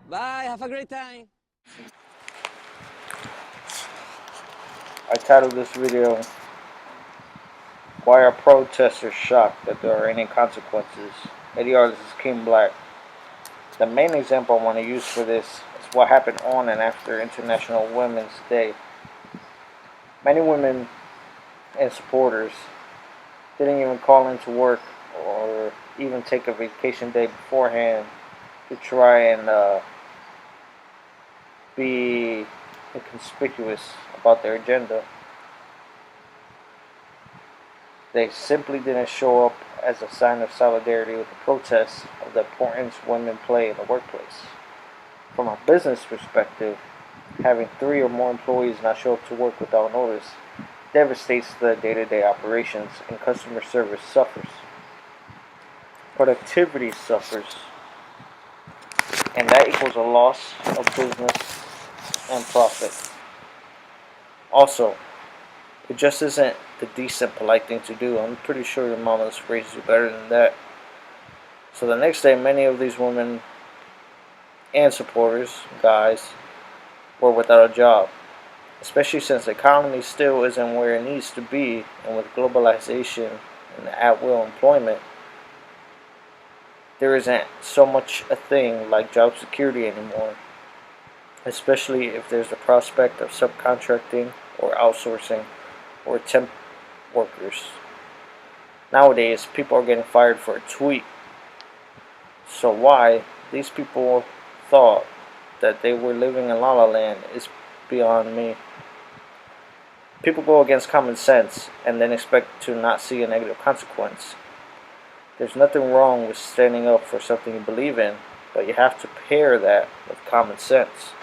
Bye, have a great time. I titled this video, Why Are Protesters Shocked That There Are Any Consequences? The artist is King Black. The main example I want to use for this is what happened on and after International Women's Day. Many women and supporters didn't even call into work or even take a vacation day beforehand to try and be inconspicuous about their agenda. They simply didn't show up as a sign of solidarity with the protests of the importance women play in the workplace. From a business perspective, having 3 or more employees not show up to work without notice devastates the day-to-day operations, and customer service suffers. Productivity suffers, and that equals a loss of business and profit. Also, it just isn't the decent, polite thing to do. I'm pretty sure your mama's raised you better than that. So the next day, many of these women and supporters, guys, were without a job. Especially since the economy still isn't where it needs to be, and with globalization and at-will employment, there isn't so much a thing like job security anymore. Especially if there's the prospect of subcontracting or outsourcing or temp workers. Nowadays, people are getting fired for a tweet. So why these people thought that they were living in La La Land is beyond me. People go against common sense and then expect to not see a negative consequence. There's nothing wrong with standing up for something you believe in, but you have to pair that with common sense.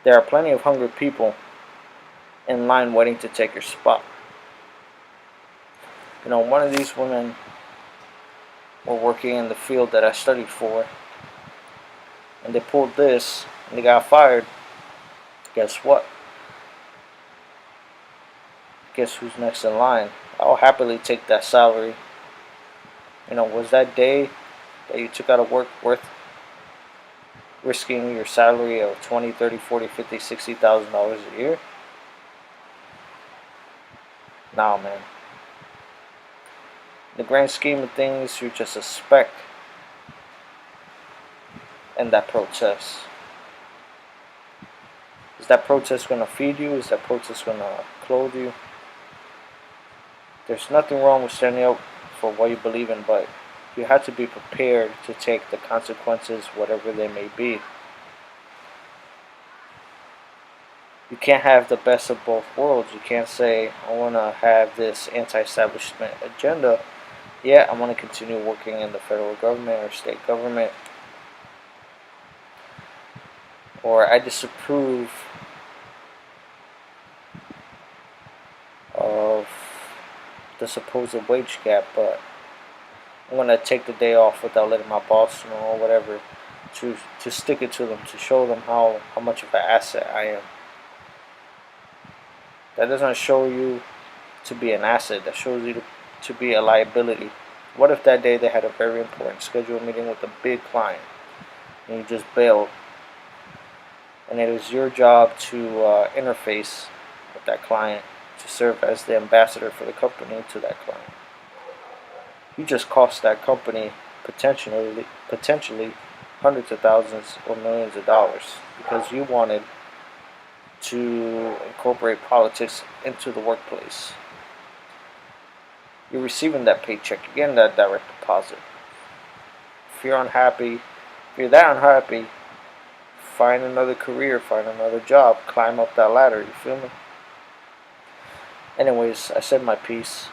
There are plenty of hungry people in line waiting to take your spot. One of these women were working in the field that I studied for, and they pulled this, and they got fired. Guess what? Guess who's next in line? I'll happily take that salary. Was that day that you took out of work worth risking your salary of $20, $30, $40, $50, $60,000 a year? Nah, man. In the grand scheme of things, you're just a speck in that protest. Is that protest going to feed you? Is that protest going to clothe you? There's nothing wrong with standing up for what you believe in, but you have to be prepared to take the consequences, whatever they may be. You can't have the best of both worlds. You can't say, I want to have this anti-establishment agenda, yet I want to continue working in the federal government or state government. Or I disapprove of the supposed wage gap, but I'm going to take the day off without letting my boss know or whatever, to stick it to them, to show them how much of an asset I am. That doesn't show you to be an asset. That shows you to be a liability. What if that day they had a very important scheduled meeting with a big client and you just bailed, and it was your job to interface with that client, to serve as the ambassador for the company to that client? You just cost that company potentially hundreds of thousands or millions of dollars because you wanted to incorporate politics into the workplace. You're receiving that paycheck, you're getting that direct deposit. If you're that unhappy, find another career, find another job, climb up that ladder, you feel me? Anyways, I said my piece.